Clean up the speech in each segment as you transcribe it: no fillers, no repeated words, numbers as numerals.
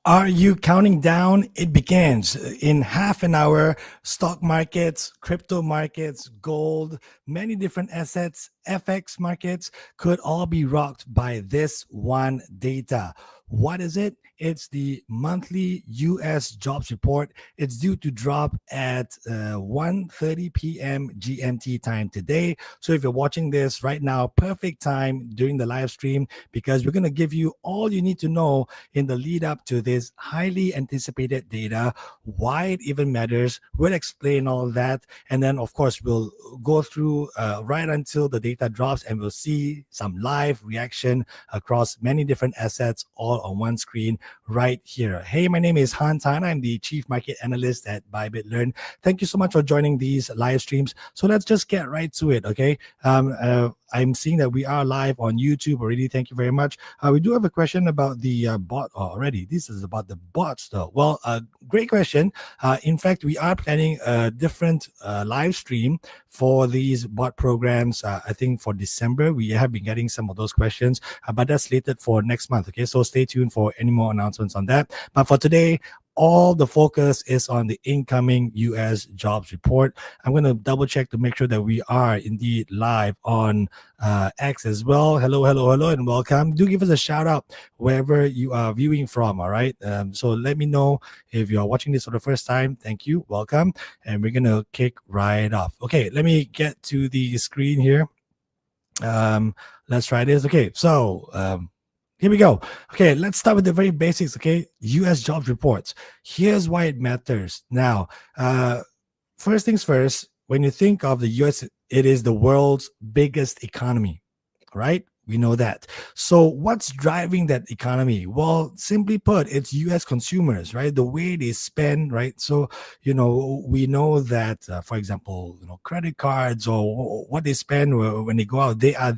Are you counting down? It begins in half an hour. Stock markets, crypto markets, gold, many different assets, FX markets could all be rocked by this one data. What is it? It's the monthly US jobs report. It's due to drop at 1:30 p.m. GMT time today. So if you're watching this right now, perfect time during the live stream because we're going to give you all you need to know in the lead up to this highly anticipated data, why it even matters. We'll explain all that. And then, of course, we'll go through right until the data drops and we'll see some live reaction across many different assets all on one screen right here. Hey, my name is Han Tan. I'm the Chief Market Analyst at ByBitLearn. Thank you so much for joining these live streams. So let's just get right to it, okay? I'm seeing that we are live on YouTube already. Thank you very much. We do have a question about the bot already. This is about the bots, though. Well, great question. In fact, we are planning a different live stream for these bot programs. I think for December, we have been getting some of those questions, but that's slated for next month. Okay, so stay tuned for any more announcements on that. But for today, all the focus is on the incoming US jobs report. I'm going to double check to make sure that we are indeed live on X as well. Hello, and welcome. Do give us a shout out wherever you are viewing from. All right. So let me know if you're watching this for the first time. Thank you. Welcome. And we're going to kick right off. Okay. Let me get to the screen here. Let's try this. Okay. So, here we go. Okay, let's start with the very basics. Okay, U.S. jobs reports. Here's why it matters. Now, first things first, when you think of the U.S., it is the world's biggest economy, right? We know that. So what's driving that economy? Well, simply put, it's U.S. consumers, right? The way they spend, right? So, we know that, for example, credit cards or what they spend when they go out, they are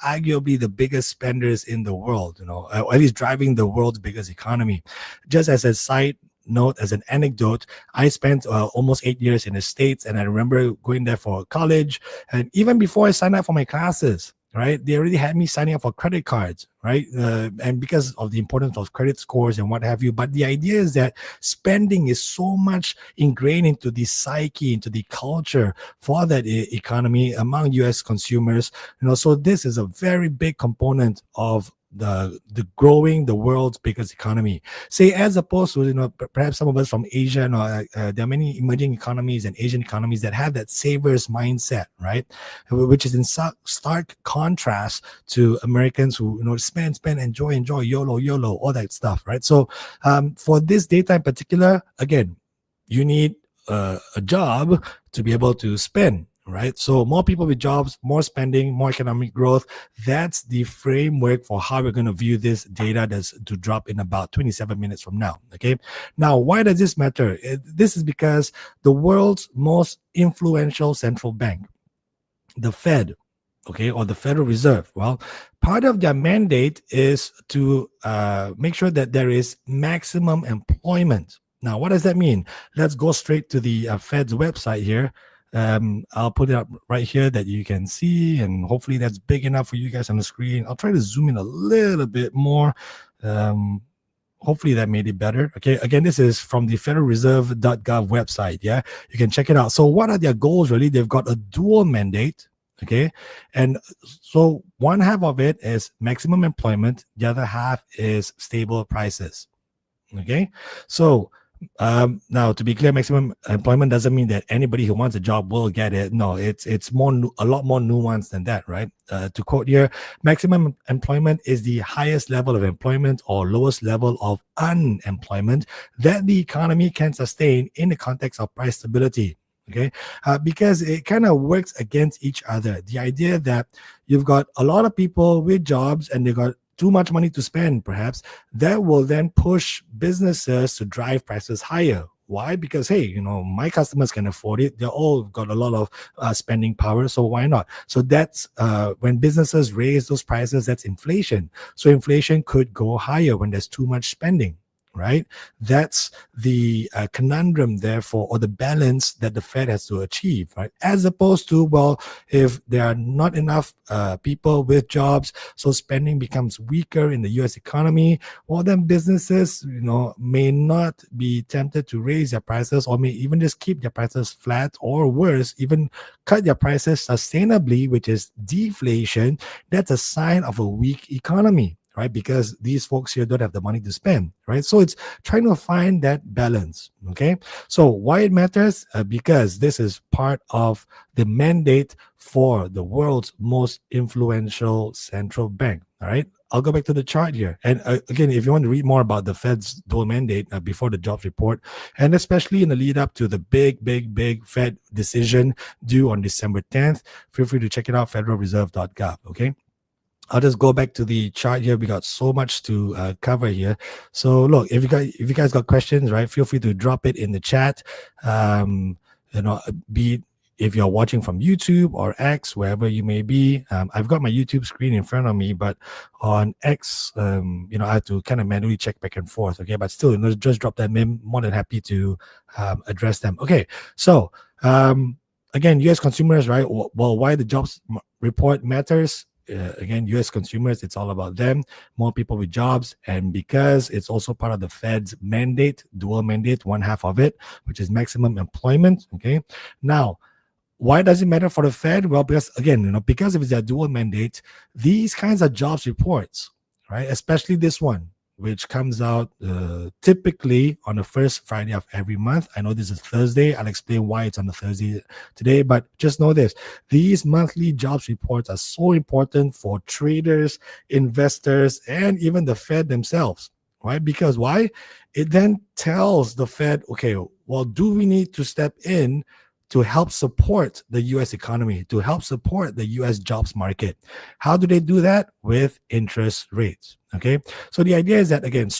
arguably the biggest spenders in the world, or at least driving the world's biggest economy. Just as a side note, as an anecdote, I spent almost 8 years in the States, and I remember going there for college. And even before I signed up for my classes, right, they already had me signing up for credit cards, right? And because of the importance of credit scores and what have you. But the idea is that spending is so much ingrained into the psyche, into the culture for that economy among US consumers. So this is a very big component of the growing the world's biggest economy, say, as opposed to perhaps some of us from Asia. There are many emerging economies and Asian economies that have that savers mindset, right, which is in stark contrast to Americans who spend, enjoy, YOLO, all that stuff, right? So for this data in particular, again, you need a job to be able to spend, right? So more people with jobs, more spending, more economic growth. That's the framework for how we're going to view this data that's to drop in about 27 minutes from now. Okay. Now, why does this matter? This is because the world's most influential central bank, the Fed, okay, or the Federal Reserve, well, part of their mandate is to make sure that there is maximum employment. Now, what does that mean? Let's go straight to the Fed's website here. I'll put it up right here that you can see, and hopefully that's big enough for you guys on the screen. I'll try to zoom in a little bit more. Hopefully that made it better. Okay, again, this is from the federalreserve.gov website. Yeah, you can check it out. So what are their goals really? They've got a dual mandate. Okay, and so one half of it is maximum employment, the other half is stable prices. Okay, so now, to be clear, maximum employment doesn't mean that anybody who wants a job will get it. No, it's a lot more nuanced than that, right? To quote here, maximum employment is the highest level of employment or lowest level of unemployment that the economy can sustain in the context of price stability. Okay, because it kind of works against each other. The idea that you've got a lot of people with jobs and they got too much money to spend, perhaps, that will then push businesses to drive prices higher. Why? Because, hey, my customers can afford it. They're all got a lot of spending power, so why not? So that's when businesses raise those prices, that's inflation. So inflation could go higher when there's too much spending, right? That's the conundrum, therefore, or the balance that the Fed has to achieve, right? As opposed to, well, if there are not enough people with jobs, so spending becomes weaker in the U.S. economy, well, then businesses, may not be tempted to raise their prices, or may even just keep their prices flat, or worse, even cut their prices sustainably, which is deflation. That's a sign of a weak economy, right? Because these folks here don't have the money to spend, right? So it's trying to find that balance, okay? So why it matters? Because this is part of the mandate for the world's most influential central bank, all right? I'll go back to the chart here. And again, if you want to read more about the Fed's dual mandate before the jobs report, and especially in the lead up to the big Fed decision due on December 10th, feel free to check it out, federalreserve.gov, okay? I'll just go back to the chart here. We got so much to cover here. So look, if you guys got questions, right, feel free to drop it in the chat. Be it if you're watching from YouTube or X, wherever you may be. I've got my YouTube screen in front of me, but on X, I have to kind of manually check back and forth. Okay, but still, just drop them in. More than happy to address them. Okay, so again, U.S. consumers, right? Well, why the jobs report matters? Again, U.S. consumers, it's all about them, more people with jobs, and because it's also part of the Fed's mandate, dual mandate, one half of it, which is maximum employment. Okay, now, why does it matter for the Fed? Well, because again, because if it's a dual mandate, these kinds of jobs reports, right, especially this one, which comes out typically on the first Friday of every month. I know this is Thursday. I'll explain why it's on the Thursday today, but just know this. These monthly jobs reports are so important for traders, investors, and even the Fed themselves, right? Because why? It then tells the Fed, okay, well, do we need to step in to help support the U.S. economy, to help support the U.S. jobs market? How do they do that? With interest rates. Okay, so the idea is that, again, a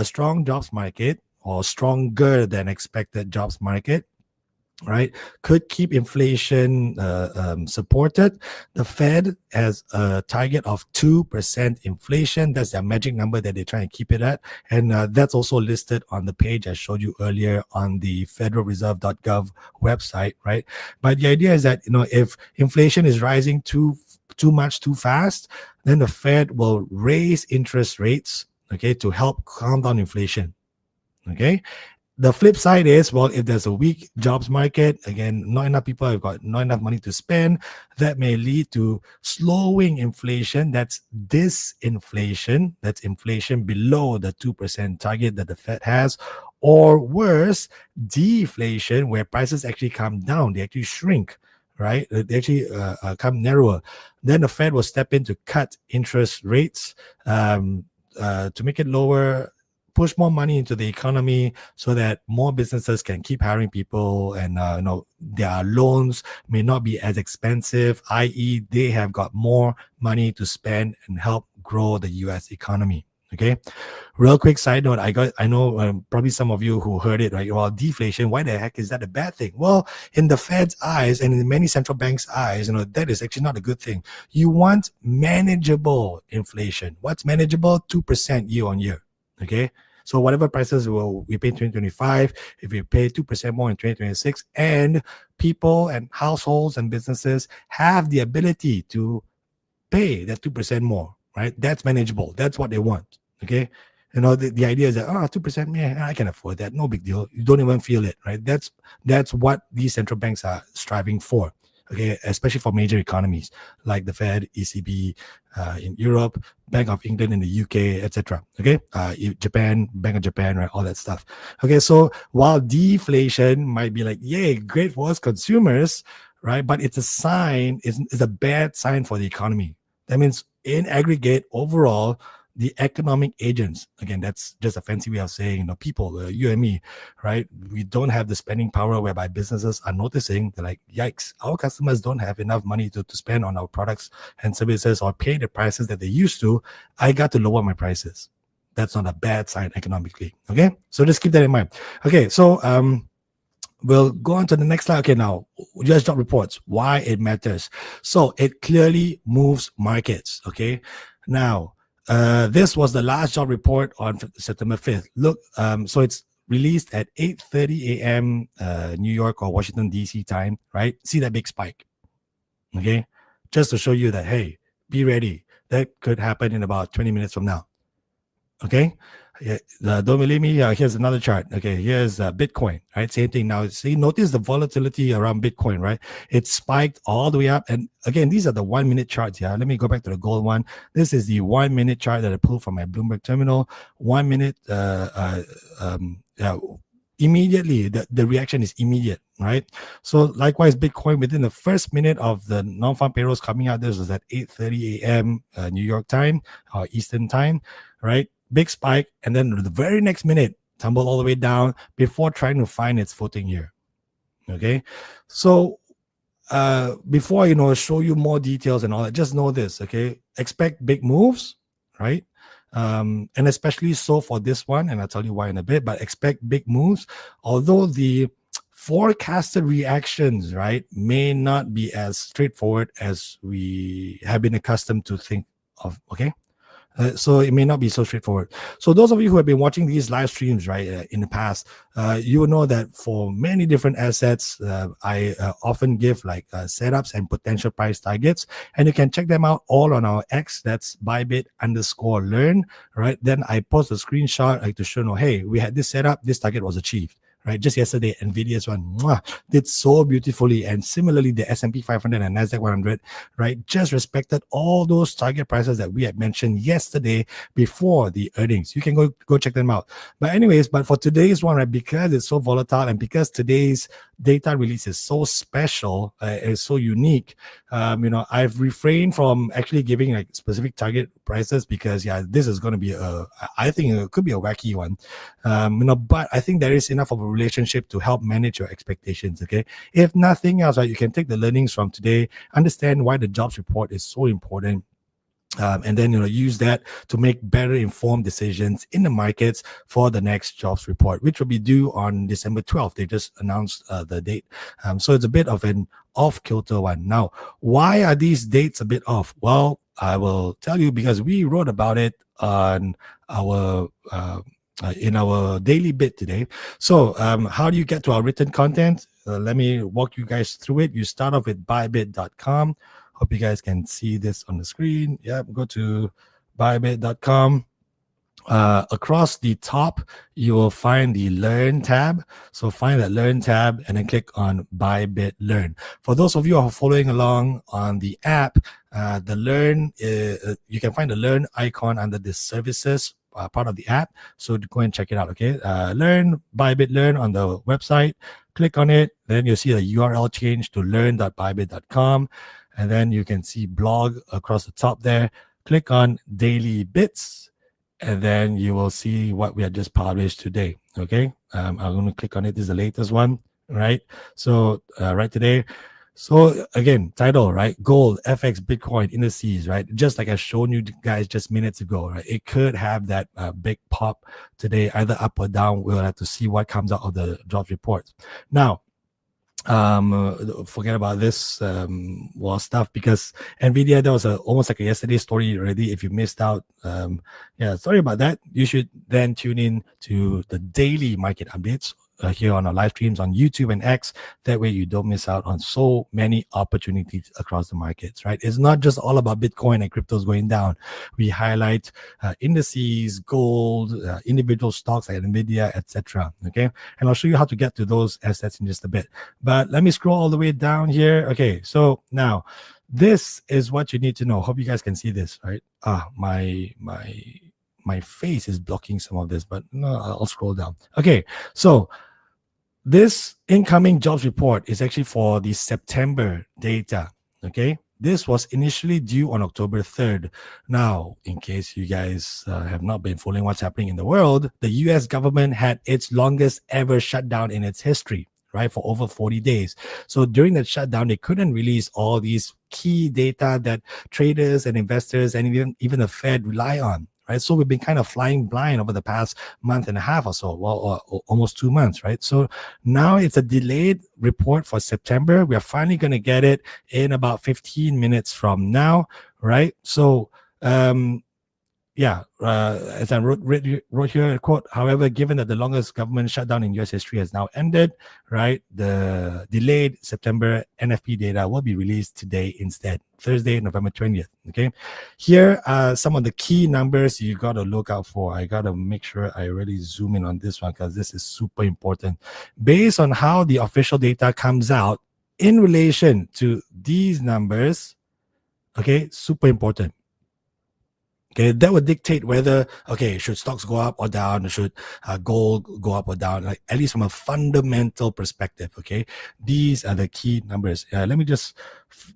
strong jobs market, or stronger than expected jobs market, right, could keep inflation supported. The Fed has a target of 2% inflation. That's their magic number that they try and keep it at. And that's also listed on the page I showed you earlier on the federalreserve.gov website, right? But the idea is that, if inflation is rising too much too fast, then the Fed will raise interest rates, okay, to help calm down inflation. Okay. The flip side is, well, if there's a weak jobs market, again, not enough people have got not enough money to spend, that may lead to slowing inflation. That's disinflation. That's inflation below the 2% target that the Fed has. Or worse, deflation, where prices actually come down. They actually shrink, right? They actually come narrower. Then the Fed will step in to cut interest rates to make it lower, push more money into the economy so that more businesses can keep hiring people, and their loans may not be as expensive, i.e. they have got more money to spend and help grow the U.S. economy. Okay, real quick side note, I know probably some of you who heard it, right? Well, deflation, why the heck is that a bad thing? Well, in the Fed's eyes and in many central banks' eyes, that is actually not a good thing. You want manageable inflation. What's manageable? 2% year on year. Okay, so whatever prices we pay in 2025, if we pay 2% more in 2026, and people and households and businesses have the ability to pay that 2% more, right? That's manageable. That's what they want. Okay, the idea is that 2%, man, I can afford that. No big deal. You don't even feel it, right? That's what these central banks are striving for. Okay, especially for major economies like the Fed, ECB in Europe, Bank of England in the UK, etc. Okay, Japan, Bank of Japan, right? All that stuff. Okay, so while deflation might be like, yay, great for us consumers, right? But it's a sign, it's a bad sign for the economy. That means in aggregate, overall, the economic agents, again, that's just a fancy way of saying, people, you and me, right? We don't have the spending power whereby businesses are noticing, they're like, yikes, our customers don't have enough money to spend on our products and services or pay the prices that they used to. I got to lower my prices. That's not a bad sign economically. Okay, so just keep that in mind. Okay, so we'll go on to the next slide. Okay, now, US job reports, why it matters. So it clearly moves markets. Okay, now, This was the last job report on September 5th. Look, so it's released at 8:30 a.m. New York or Washington D.C. time, right? See that big spike, okay? Just to show you that, hey, be ready. That could happen in about 20 minutes from now, okay? Yeah, don't believe me? Here's another chart. Okay, here's Bitcoin, right? Same thing. Now, see, notice the volatility around Bitcoin, right? It spiked all the way up. And again, these are the 1 minute charts. Yeah, let me go back to the gold one. This is the 1 minute chart that I pulled from my Bloomberg terminal. 1 minute, immediately, the reaction is immediate, right? So likewise, Bitcoin within the first minute of the non-farm payrolls coming out, this was at 8:30 a.m. New York time or Eastern time, right? Big spike, and then the very next minute tumbled all the way down before trying to find its footing here. Okay, so before show you more details and all that, just know this. Okay, expect big moves, right? And especially so for this one, and I'll tell you why in a bit. But expect big moves, although the forecasted reactions, right, may not be as straightforward as we have been accustomed to think of. Okay. So it may not be so straightforward. So those of you who have been watching these live streams, right, in the past, you will know that for many different assets, I often give like setups and potential price targets, and you can check them out all on our X. That's Bybit_learn, right? Then I post a screenshot like to show, hey, we had this setup, this target was achieved. Right, just yesterday, Nvidia's one did so beautifully, and similarly, the S&P 500 and Nasdaq 100, right, just respected all those target prices that we had mentioned yesterday before the earnings. You can go check them out. But anyways, but for today's one, right, because it's so volatile and because today's data release is so special, it's so unique. I've refrained from actually giving like specific target prices because this is going to be I think it could be a wacky one. But I think there is enough of a relationship to help manage your expectations. Okay, if nothing else, right, you can take the learnings from today, understand why the jobs report is so important, and then use that to make better informed decisions in the markets for the next jobs report, which will be due on December 12th. They just announced the date, so it's a bit of an off-kilter one. Now, why are these dates a bit off? Well, I will tell you because we wrote about it on our in our daily bit today. So how do you get to our written content? Let me walk you guys through it. You start off with bybit.com. Hope you guys can see this on the screen. Go to bybit.com. Across the top, you will find the Learn tab. So find that Learn tab and then click on Bybit Learn. For those of you who are following along on the app, the Learn, you can find the Learn icon under the services part of the app. So go and check it out. Okay, Learn, Bybit Learn on the website. Click on it. Then you'll see the URL change to learn.bybit.com. And then you can see blog across the top there. Click on Daily Bits. And then you will see what we had just published today. Okay, I'm going to click on it. This is the latest one, right? So right today. So again, title, right? Gold, FX, Bitcoin, indices, right? Just like I've shown you guys just minutes ago, right? It could have that big pop today, either up or down. We'll have to see what comes out of the jobs reports. Now, forget about this stuff because Nvidia, that was almost like a yesterday story already. If you missed out, sorry about that. You should then tune in to the daily market updates here on our live streams on YouTube and X. That way you don't miss out on so many opportunities across the markets, right? It's not just all about Bitcoin and cryptos going down. We highlight indices, gold, individual stocks like Nvidia, etc. Okay, and I'll show you how to get to those assets in just a bit. But let me scroll all the way down here. Okay, so now this is what you need to know. Hope you guys can see this, right? My face is blocking some of this, but no, I'll scroll down. Okay, so this incoming jobs report is actually for the September data. Okay, this was initially due on October 3rd. Now, in case you guys have not been following what's happening in the world, the US government had its longest ever shutdown in its history, right, for over 40 days. So during that shutdown, they couldn't release all these key data that traders and investors and even the Fed rely on. Right, so we've been kind of flying blind over the past month and a half or so, or almost 2 months, right? So now it's a delayed report for September. We are finally going to get it in about 15 minutes from now, right? So Yeah, as I wrote here, quote, however, given that the longest government shutdown in US history has now ended, right, the delayed September NFP data will be released today instead, Thursday, November 20th, okay? Here are some of the key numbers you got to look out for. I got to make sure I really zoom in on this one because this is super important. Based on how the official data comes out in relation to these numbers, okay, super important. Okay, that would dictate whether, okay, should stocks go up or down, should gold go up or down, like at least from a fundamental perspective. Okay, these are the key numbers. Let me just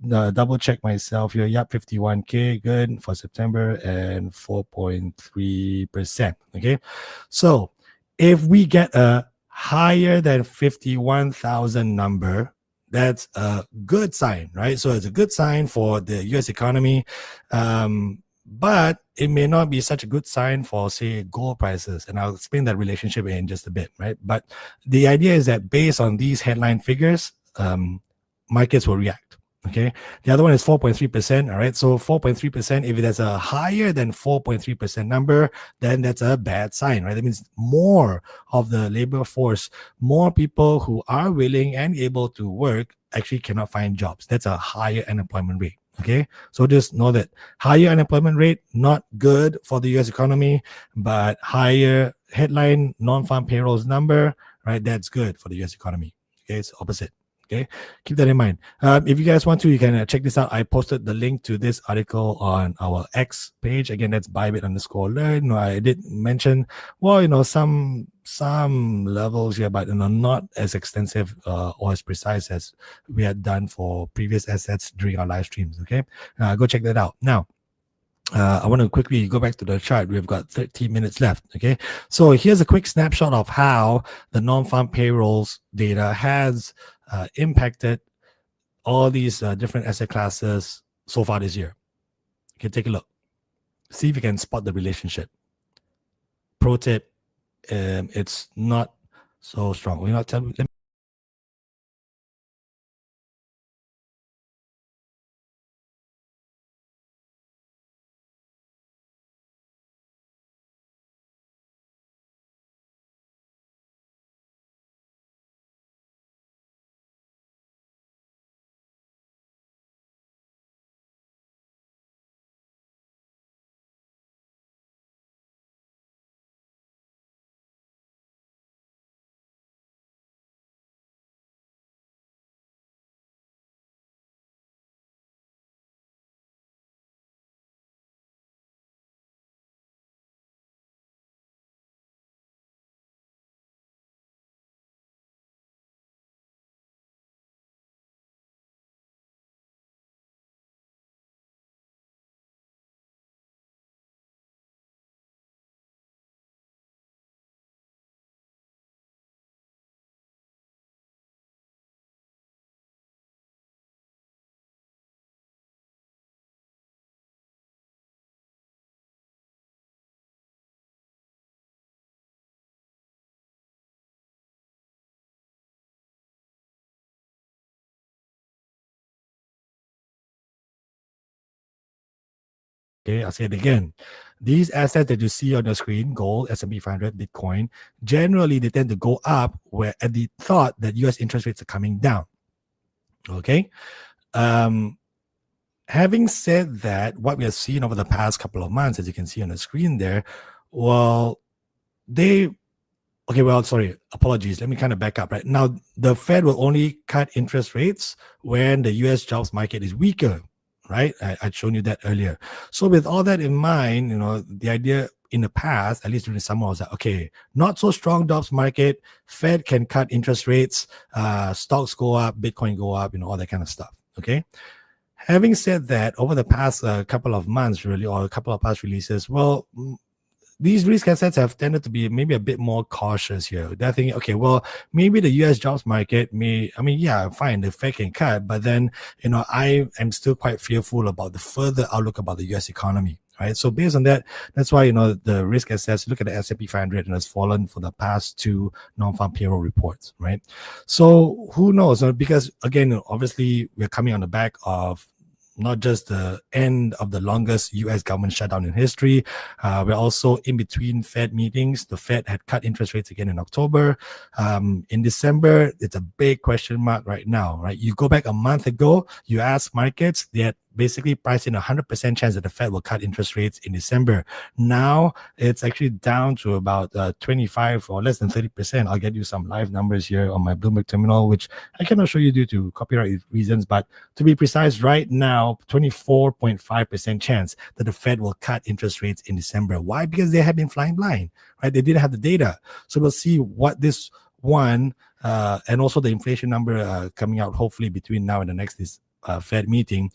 double check myself here. Yep, 51K, good for September, and 4.3%. Okay, so if we get a higher than 51,000 number, that's a good sign, right? So it's a good sign for the US economy. But it may not be such a good sign for, say, gold prices. And I'll explain that relationship in just a bit, right? But the idea is that based on these headline figures, markets will react. Okay. The other one is 4.3%. All right. So 4.3%, if there's a higher than 4.3% number, then that's a bad sign, right? That means more of the labor force, more people who are willing and able to work actually cannot find jobs. That's a higher unemployment rate. Okay, so just know that higher unemployment rate, not good for the US economy, but higher headline non-farm payrolls number, right? That's good for the US economy. Okay, it's opposite. Okay, keep that in mind. If you guys want to, you can check this out. I posted the link to this article on our X page. Again, that's bybit_learn. I did mention, well, some levels here, but not as extensive or as precise as we had done for previous assets during our live streams. Okay, go check that out. Now, I want to quickly go back to the chart. We've got 13 minutes left. Okay, so here's a quick snapshot of how the non-farm payrolls data has impacted all these different asset classes so far this year. Okay, take a look. See if you can spot the relationship. Pro tip: it's not so strong. We're not telling. Okay, I'll say it again. These assets that you see on the screen, gold, S&P 500, Bitcoin, generally they tend to go up where at the thought that US interest rates are coming down. Okay. Having said that, what we have seen over the past couple of months, as you can see on the screen there, well, sorry, apologies. Let me kind of back up. Right now, the Fed will only cut interest rates when the US jobs market is weaker, right? I'd shown you that earlier. So with all that in mind, the idea in the past, at least during the summer, was that, okay, not so strong jobs market, Fed can cut interest rates, stocks go up, Bitcoin go up, all that kind of stuff, okay? Having said that, over the past couple of months, really, or a couple of past releases, well, these risk assets have tended to be maybe a bit more cautious here. They're thinking, okay, well, maybe the US jobs market fine, the Fed can cut, but then, I am still quite fearful about the further outlook about the US economy, right? So based on that, that's why, the risk assets, look at the S&P 500, and has fallen for the past two non-farm payroll reports, right? So who knows? Because again, obviously, we're coming on the back of not just the end of the longest U.S. government shutdown in history. We're also in between Fed meetings. The Fed had cut interest rates again in October. In December, it's a big question mark right now, right? You go back a month ago, you ask markets, they had basically priced in 100% chance that the Fed will cut interest rates in December. Now it's actually down to about 25 or less than 30%. I'll get you some live numbers here on my Bloomberg terminal, which I cannot show you due to copyright reasons, but to be precise, right now, 24.5% chance that the Fed will cut interest rates in December. Why? Because they have been flying blind, right? They didn't have the data. So we'll see what this one and also the inflation number coming out hopefully between now and the next Fed meeting,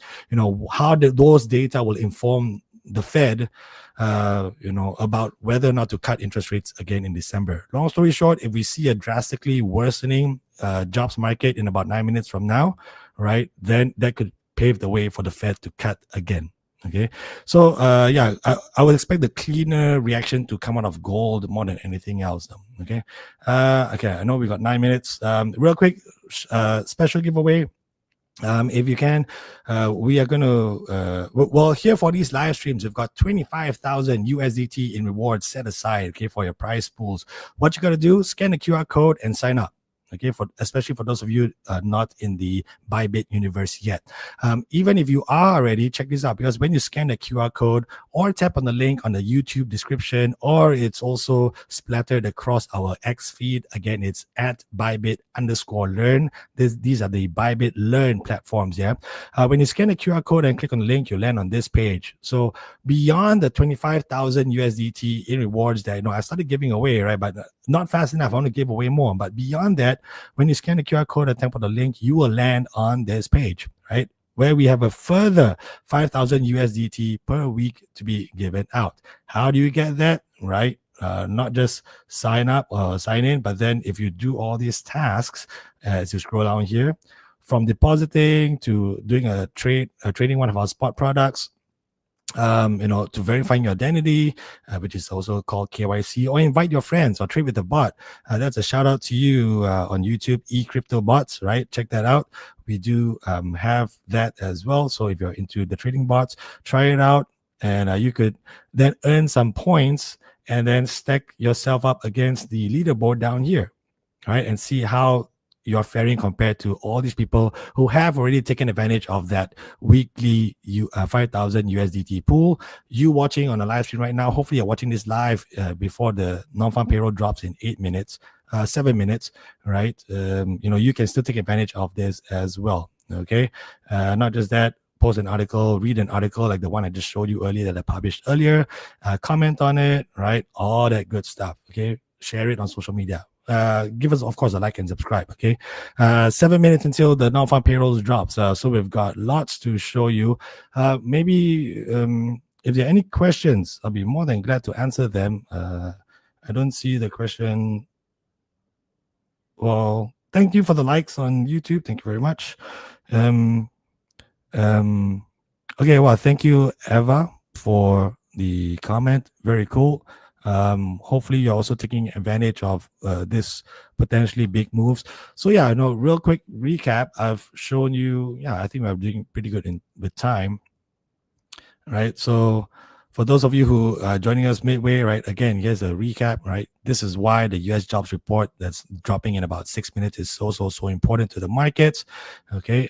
how those data will inform the Fed, about whether or not to cut interest rates again in December. Long story short, if we see a drastically worsening jobs market in about 9 minutes from now, right, then that could pave the way for the Fed to cut again. Okay, so I would expect the cleaner reaction to come out of gold more than anything else. Okay, I know we got 9 minutes. Real quick, special giveaway. If you can, we are going to, here for these live streams, we've got 25,000 USDT in rewards set aside, okay, for your prize pools. What you got to do, scan the QR code and sign up. Okay, especially for those of you not in the Bybit universe yet. Even if you are already, check this out, because when you scan the QR code or tap on the link on the YouTube description, or it's also splattered across our X feed, again, it's at Bybit_learn. These are the Bybit Learn platforms, yeah? When you scan the QR code and click on the link, you land on this page. So beyond the 25,000 USDT in rewards that I started giving away, right? But not fast enough. I want to give away more. But beyond that, when you scan the QR code and tap on the link, you will land on this page, right? Where we have a further 5,000 USDT per week to be given out. How do you get that, right? Not just sign up or sign in, but then if you do all these tasks, as you scroll down here, from depositing to doing trading one of our spot products, to verifying your identity, which is also called KYC, or invite your friends or trade with the bot. That's a shout out to you on YouTube, eCryptoBots, right? Check that out. We do have that as well. So if you're into the trading bots, try it out, and you could then earn some points and then stack yourself up against the leaderboard down here, right? And see how you're faring compared to all these people who have already taken advantage of that weekly 5,000 USDT pool. You watching on a live stream right now, hopefully you're watching this live before the non-farm payroll drops in 8 minutes, 7 minutes, right? You can still take advantage of this as well, okay? Not just that, post an article, read an article like the one I just showed you earlier that I published earlier, comment on it, right? All that good stuff, okay? Share it on social media. Give us, of course, a like and subscribe, okay? 7 minutes until the non-farm payrolls drops. So we've got lots to show you. Maybe if there are any questions, I'll be more than glad to answer them. I don't see the question. Well, thank you for the likes on YouTube. Thank you very much. Okay, well, thank you, Eva, for the comment. Very cool. Hopefully you're also taking advantage of this potentially big moves. So yeah, real quick recap. I've shown you, I think we're doing pretty good with time, right? So for those of you who are joining us midway, right, again, here's a recap, right? This is why the US jobs report that's dropping in about 6 minutes is so important to the markets, okay?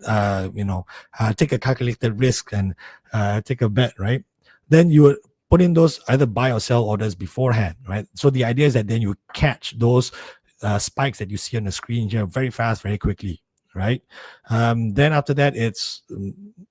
take a calculated risk and take a bet, right? Then you would put in those either buy or sell orders beforehand, right? So the idea is that then you catch those spikes that you see on the screen here very fast, very quickly, right? Then after that, it's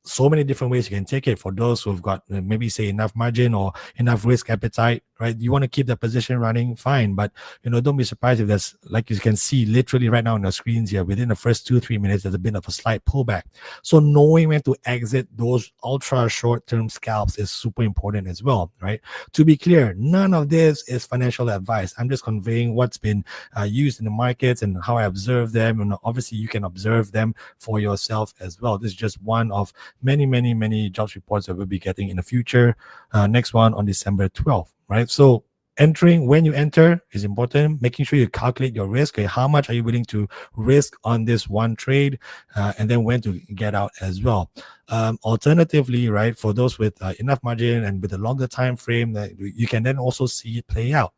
so many different ways you can take it. For those who've got maybe say enough margin or enough risk appetite, right? You want to keep the position running, fine, but don't be surprised if there's, like you can see literally right now on the screens here, within the first 2-3 minutes, there's a bit of a slight pullback. So knowing when to exit those ultra short-term scalps is super important as well, right? To be clear, none of this is financial advice. I'm just conveying what's been used in the markets and how I observe them. And obviously you can observe them for yourself as well. This is just one of many jobs reports that we'll be getting in the future. Next one on December 12th, right? So entering, when you enter is important. Making sure you calculate your risk. Okay, how much are you willing to risk on this one trade, and then when to get out as well. Alternatively, right, for those with enough margin and with a longer time frame, that you can then also see it play out,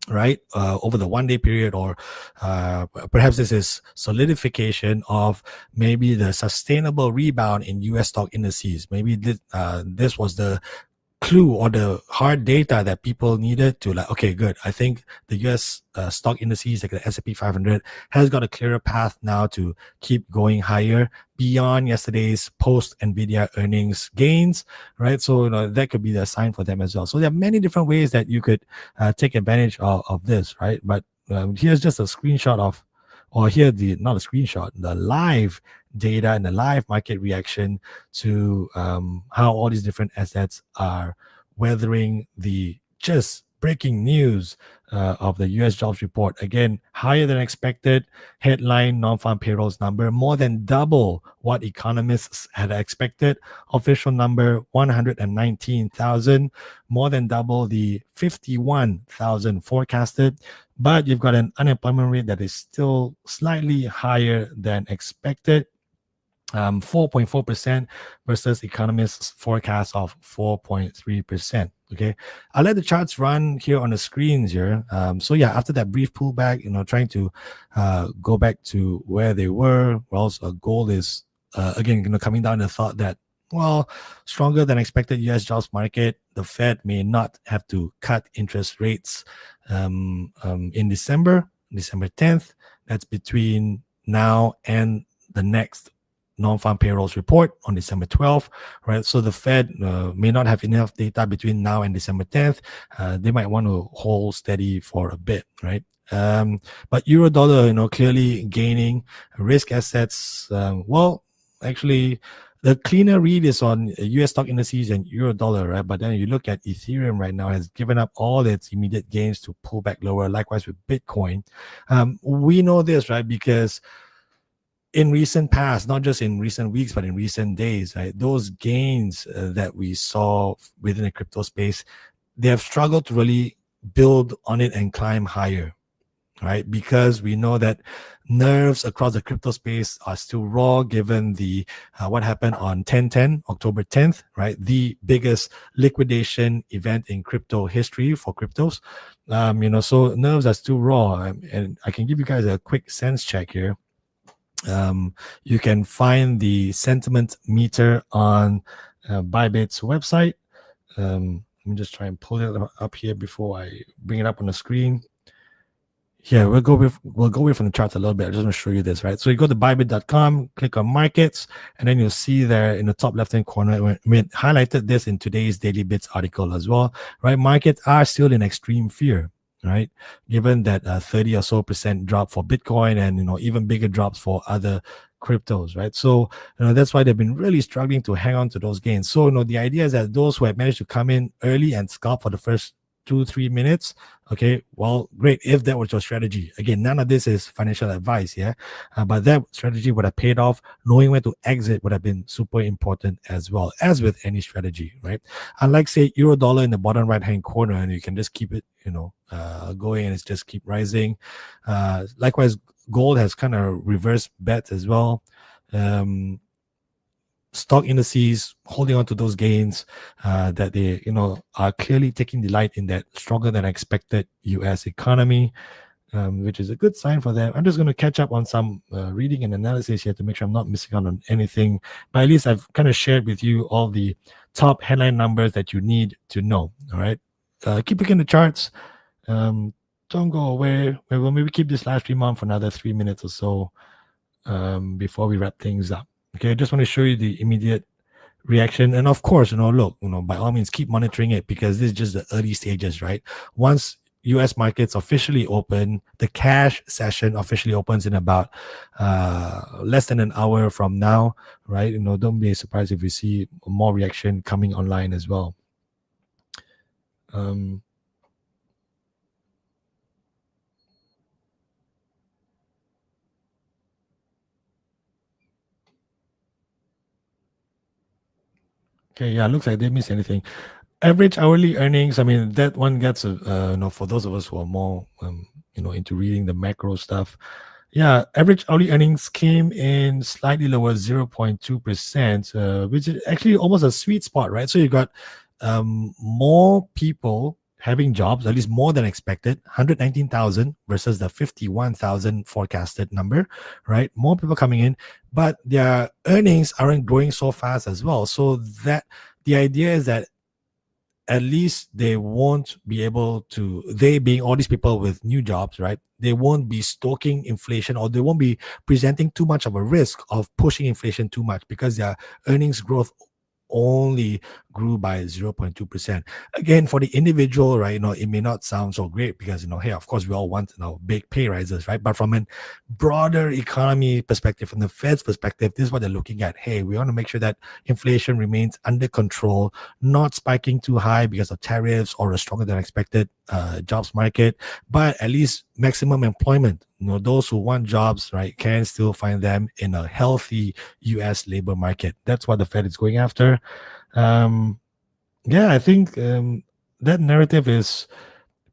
right, over the 1 day period, or perhaps this is solidification of maybe the sustainable rebound in US stock indices. Maybe this was the clue or the hard data that people needed to, like, okay, good, I think the US stock indices like the S&P 500 has got a clearer path now to keep going higher beyond yesterday's post Nvidia earnings gains, right? So that could be the sign for them as well. So there are many different ways that you could take advantage of this, right? But here's just a screenshot of, or here not a screenshot, the live data and the live market reaction to how all these different assets are weathering the just breaking news of the US jobs report. Again, higher than expected headline non-farm payrolls number, more than double what economists had expected. Official number 119,000, more than double the 51,000 forecasted. But you've got an unemployment rate that is still slightly higher than expected. 4.4% versus economists' forecast of 4.3%. Okay, I'll let the charts run here on the screens here. So yeah, after that brief pullback, trying to go back to where they were. Well, gold is again coming down the thought that, well, stronger than expected US jobs market, the Fed may not have to cut interest rates in December 10th. That's between now and the next non-farm payrolls report on December 12th, right? So the Fed may not have enough data between now and December 10th. They might want to hold steady for a bit, right? But euro dollar, clearly gaining. Risk assets, well, actually, the cleaner read is on US stock indices and euro dollar, right? But then you look at Ethereum right now, has given up all its immediate gains to pull back lower. Likewise with Bitcoin. We know this, right? Because in recent past, not just in recent weeks, but in recent days, right, those gains that we saw within the crypto space, they have struggled to really build on it and climb higher, right? Because we know that nerves across the crypto space are still raw, given the what happened on October 10th, right? The biggest liquidation event in crypto history for cryptos. So nerves are still raw, and I can give you guys a quick sense check here. You can find the sentiment meter on Bybit's website. Let me just try and pull it up here before I bring it up on the screen. Yeah, we'll go away from the charts a little bit. I just want to show you this, right? So you go to bybit.com, click on markets, and then you'll see there in the top left-hand corner, we highlighted this in today's Daily Bits article as well, right? Markets are still in extreme fear, right? Given that 30 or so % drop for Bitcoin and, even bigger drops for other cryptos, right? So, that's why they've been really struggling to hang on to those gains. So, the idea is that those who have managed to come in early and scalp for the first 2-3 minutes, okay, well, great. If that was your strategy, again, none of this is financial advice, yeah, but that strategy would have paid off. Knowing when to exit would have been super important as well, as with any strategy, right? Unlike, say, euro dollar in the bottom right hand corner, and you can just keep it, going, and it's just keep rising. Likewise, gold has kind of reverse bets as well. Stock indices holding on to those gains that they are clearly taking delight in that stronger than expected US economy. which is a good sign for them. I'm just going to catch up on some reading and analysis here to make sure I'm not missing out on anything. But at least I've kind of shared with you all the top headline numbers that you need to know. All right. Keep looking at the charts. Don't go away. We'll maybe keep this live stream on for another 3 minutes or so before we wrap things up. Okay. I just want to show you the immediate reaction. And of course, look, by all means, keep monitoring it because this is just the early stages, right? Once US markets officially open, the cash session officially opens in about less than an hour from now, right? Don't be surprised if we see more reaction coming online as well. Okay, yeah, looks like they missed anything. Average hourly earnings, I mean, that one gets, for those of us who are more, into reading the macro stuff. Yeah, average hourly earnings came in slightly lower, 0.2%, which is actually almost a sweet spot, right? So you got more people having jobs, at least more than expected, 119,000 versus the 51,000 forecasted number, right? More people coming in, but their earnings aren't growing so fast as well. So that the idea is that at least they won't be able to, they being all these people with new jobs, right? They won't be stoking inflation, or they won't be presenting too much of a risk of pushing inflation too much because their earnings growth only grew by 0.2%. Again, for the individual, right, it may not sound so great because, hey, of course, we all want big pay rises, right? But from a broader economy perspective, from the Fed's perspective, this is what they're looking at. Hey, we want to make sure that inflation remains under control, not spiking too high because of tariffs or a stronger than expected jobs market, but at least maximum employment. Those who want jobs, right, can still find them in a healthy US labor market. That's what the Fed is going after. I think that narrative is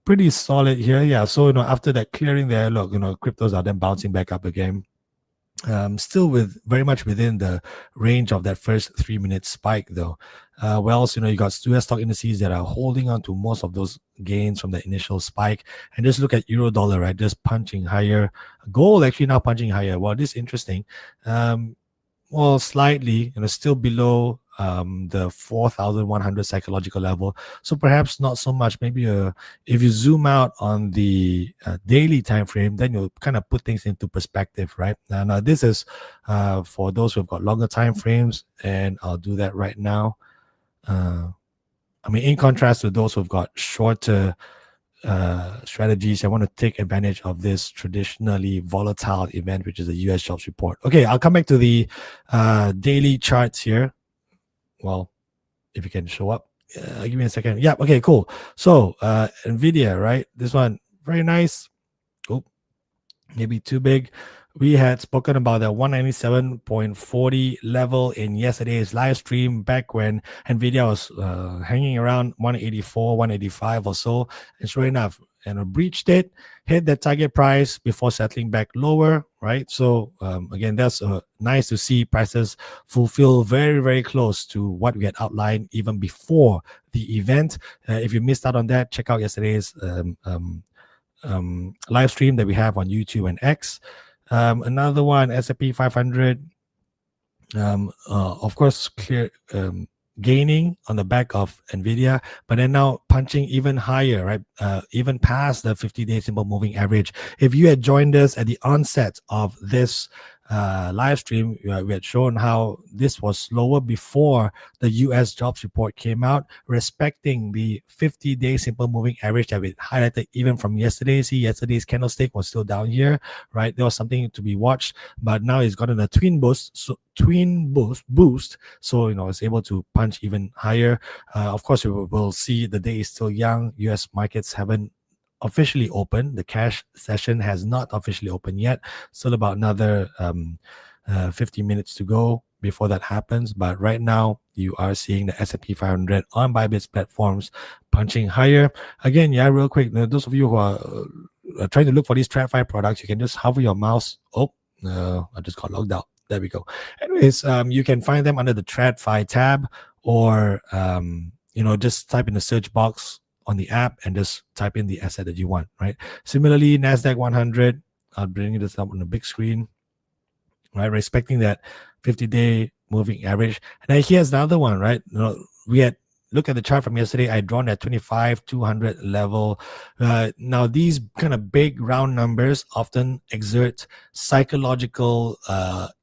pretty solid here. Yeah, so after that clearing there, look, cryptos are then bouncing back up again. Still very much within the range of that first 3 minute spike though. You got US stock indices that are holding on to most of those gains from the initial spike. And just look at euro dollar, right? Just punching higher. Gold actually now punching higher. Well, this is interesting. Slightly, still below the 4,100 psychological level. So perhaps not so much. Maybe if you zoom out on the daily time frame, then you'll kind of put things into perspective, right? Now this is for those who've got longer time frames, and I'll do that right now. In contrast to those who've got shorter strategies, I want to take advantage of this traditionally volatile event, which is the US jobs report. Okay, I'll come back to the daily charts here. Well, if you can show up, give me a second. Yeah, okay, cool. So Nvidia, right? This one, very nice. Oh, maybe too big. We had spoken about the 197.40 level in yesterday's live stream back when Nvidia was hanging around 184, 185 or so. And sure enough, breached it, hit that target price before settling back lower, right? So again, that's nice to see prices fulfill very, very close to what we had outlined even before the event. If you missed out on that, check out yesterday's live stream that we have on YouTube and X. Another one, S&P 500, of course, clear gaining on the back of Nvidia, but then now punching even higher, right? Even past the 50-day simple moving average. If you had joined us at the onset of this live stream, we had shown how this was slower before the US jobs report came out, respecting the 50-day simple moving average that we highlighted even from yesterday. See, yesterday's candlestick was still down here, right? There was something to be watched, but now it's gotten a twin boost. So it's able to punch even higher. Of course, we'll see the day is still young. US markets haven't officially open. The cash session has not officially opened yet. Still about another 50 minutes to go before that happens. But right now, you are seeing the S&P 500 on Bybit's platforms punching higher. Again, real quick, those of you who are trying to look for these TradFi products, you can just hover your mouse. I just got logged out. There we go. Anyways, you can find them under the TradFi tab, or just type in the search box on the app and just type in the asset that you want, right? Similarly, NASDAQ 100, I'll bring this up on the big screen, right? Respecting that 50-day moving average. And then here's another one, right? We had look at the chart from yesterday. I drawn that 25,200 level. Now these kind of big round numbers often exert psychological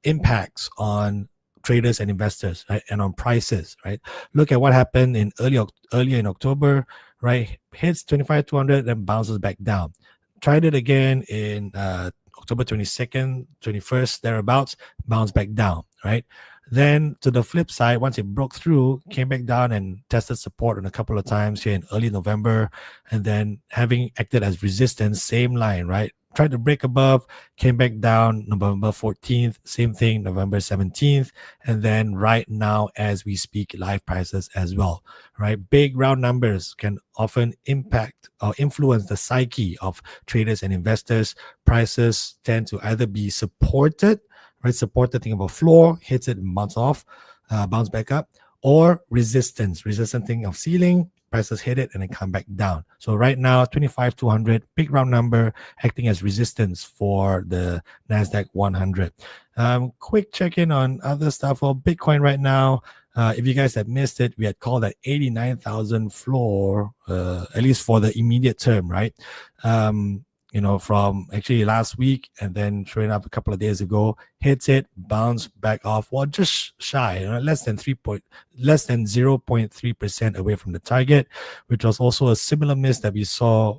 impacts on traders and investors, right? And on prices, right? Look at what happened in earlier in October, right? Hits 25,200, then bounces back down. Tried it again in October 22nd, 21st, thereabouts, bounced back down, right? Then to the flip side, once it broke through, came back down and tested support on a couple of times here in early November, and then having acted as resistance, same line, right? Tried to break above, came back down November 14th, same thing, November 17th, and then right now as we speak, live prices as well, right? Big round numbers can often impact or influence the psyche of traders and investors. Prices tend to either be supported, right? Supported, think of a floor, hits it, bounce off, bounce back up, or resistance, thinking of ceiling, prices hit it and then come back down. So right now, 25,200, big round number, acting as resistance for the NASDAQ 100. Quick check-in on other stuff. For Bitcoin right now, if you guys had missed it, we had called that 89,000 floor, at least for the immediate term, right? From actually last week, and then showing up a couple of days ago, hits it, bounce back off, well, just shy, less than 0.3% away from the target, which was also a similar miss that we saw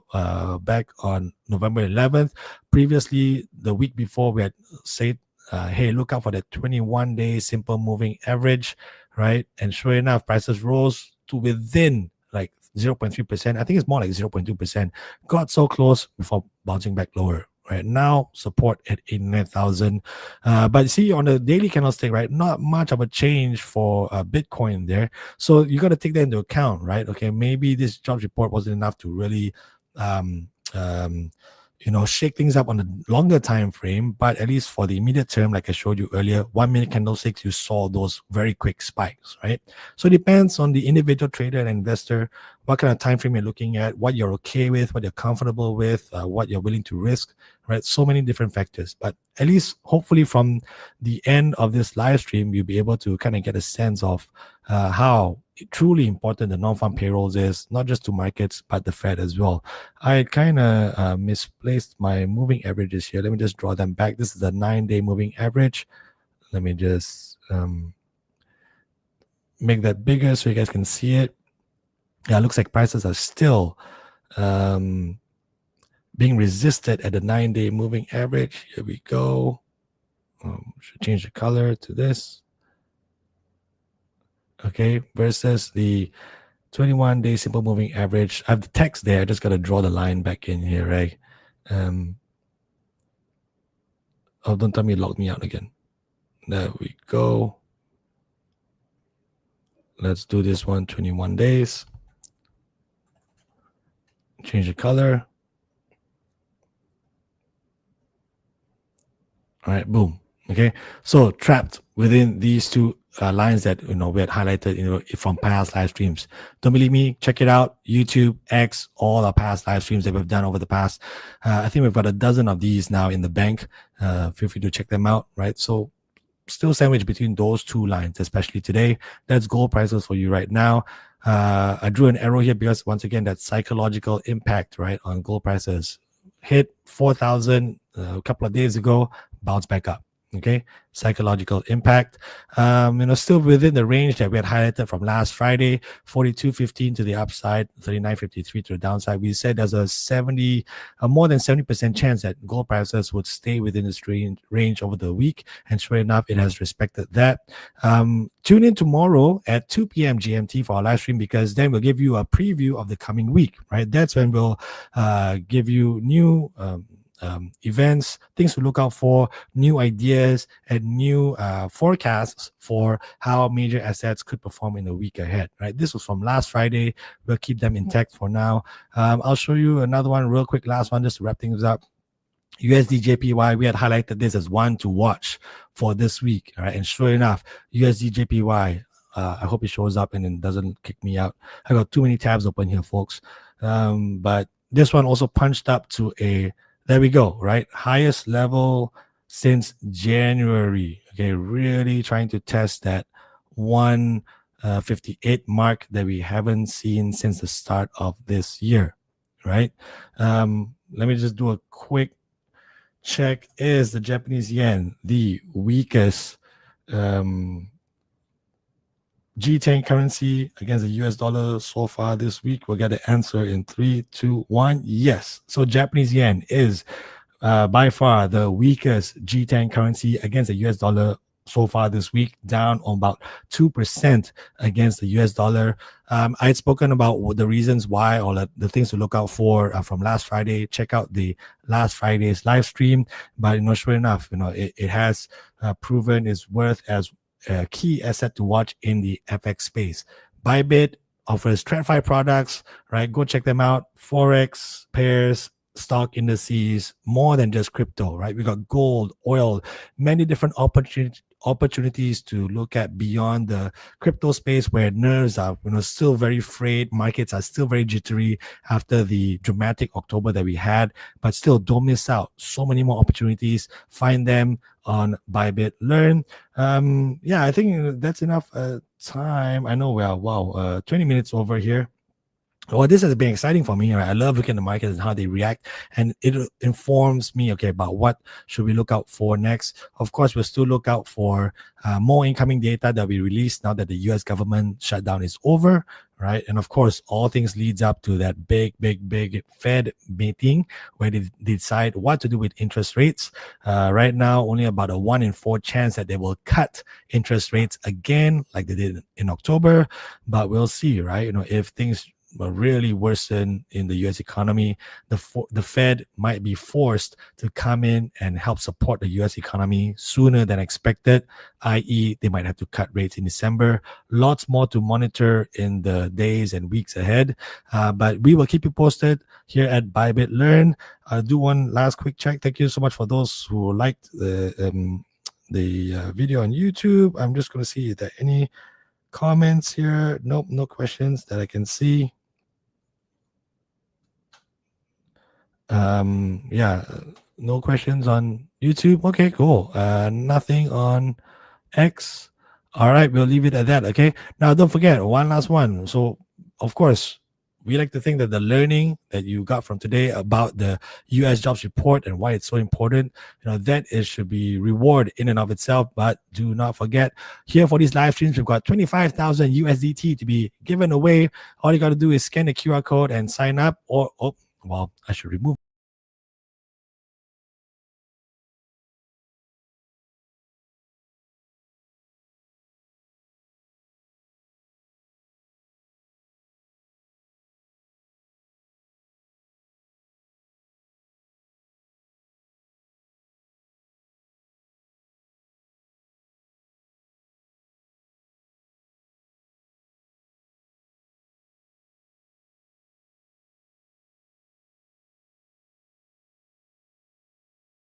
back on November 11th. Previously, the week before, we had said, hey, look out for that 21-day simple moving average, right? And sure enough, prices rose to within like 0.3%. I think it's more like 0.2%. Got so close before bouncing back lower. Right now, support at 89,000. But see on the daily candlestick, right? Not much of a change for Bitcoin there. So you got to take that into account, right? Okay, maybe this jobs report wasn't enough to really shake things up on the longer time frame, but at least for the immediate term, like I showed you earlier, 1 minute candlesticks, you saw those very quick spikes, right? So it depends on the individual trader and investor, what kind of time frame you're looking at, what you're okay with, what you're comfortable with, what you're willing to risk, right? So many different factors, but at least hopefully from the end of this live stream, you'll be able to kind of get a sense of how truly important the non-farm payrolls is, not just to markets, but the Fed as well. I kind of misplaced my moving averages here. Let me just draw them back. This is the 9-day moving average. Let me just make that bigger so you guys can see it. Yeah, it looks like prices are still being resisted at the 9-day moving average. Here we go. Should change the color to this. Okay, versus the 21-day simple moving average. I have the text there. I just got to draw the line back in here, right? Oh, don't tell me log me out again. There we go. Let's do this one, 21 days. Change the color. All right, boom. Okay, so trapped within these two lines that we had highlighted from past live streams. Don't believe me? Check it out. YouTube, X, all our past live streams that we've done over the past. I think we've got a dozen of these now in the bank. Feel free to check them out. Right, so still sandwiched between those two lines, especially today. That's gold prices for you right now. I drew an arrow here because once again, that psychological impact, right, on gold prices. Hit 4,000 a couple of days ago, bounce back up. Okay, psychological impact. Still within the range that we had highlighted from last Friday, 42.15 to the upside, 39.53 to the downside. We said there's a more than 70% chance that gold prices would stay within this range over the week, and sure enough, it has respected that. Tune in tomorrow at 2 p.m. GMT for our live stream, because then we'll give you a preview of the coming week. Right, that's when we'll give you new events, things to look out for, new ideas, and new forecasts for how major assets could perform in the week ahead. Right, this was from last Friday. We'll keep them intact for now. I'll show you another one real quick, last one, just to wrap things up. USD JPY, we had highlighted this as one to watch for this week. All right, and sure enough, USD JPY I hope it shows up and then doesn't kick me out. I got too many tabs open here, folks. But this one also punched up to there we go, right? Highest level since January. Okay, really trying to test that 158 mark that we haven't seen since the start of this year, right? Let me just do a quick check. Is the Japanese yen the weakest G10 currency against the US dollar so far this week? We'll get the answer in 3, 2, 1. Yes. So Japanese yen is by far the weakest G10 currency against the US dollar so far this week, down on about 2% against the US dollar. I had spoken about the reasons why, or the things to look out for from last Friday. Check out the last Friday's live stream. But sure enough, it has proven its worth as a key asset to watch in the FX space. Bybit offers TradFi products, right? Go check them out. Forex, pairs, stock indices, more than just crypto, right? We got gold, oil, many different opportunities to look at beyond the crypto space, where nerves are still very frayed. Markets are still very jittery after the dramatic October that we had, but still don't miss out. So many more opportunities. Find them on Bybit Learn. I think that's enough time. I know we are 20 minutes over here. Well, this has been exciting for me. Right? I love looking at the markets and how they react, and it informs me, about what should we look out for next. Of course, we'll still look out for more incoming data that we released now that the U.S. government shutdown is over, right? And of course, all things leads up to that big Fed meeting where they decide what to do with interest rates. Right now, only about a 1 in 4 chance that they will cut interest rates again, like they did in October. But we'll see, right? If things will really worsen in the U.S. economy, the Fed might be forced to come in and help support the U.S. economy sooner than expected, i.e. they might have to cut rates in December. Lots more to monitor in the days and weeks ahead, but we will keep you posted here at Bybit Learn. I'll do one last quick check. Thank you so much for those who liked the video on YouTube. I'm just going to see if there are any comments here. Nope, no questions that I can see. No questions on YouTube. Okay, cool. Nothing on X. All right, we'll leave it at that. Okay, now don't forget one last one. So of course, we like to think that the learning that you got from today about the US jobs report and why it's so important, that should be reward in and of itself. But do not forget, here for these live streams, we've got 25,000 USDT to be given away. All you got to do is scan the QR code and sign up, I should remove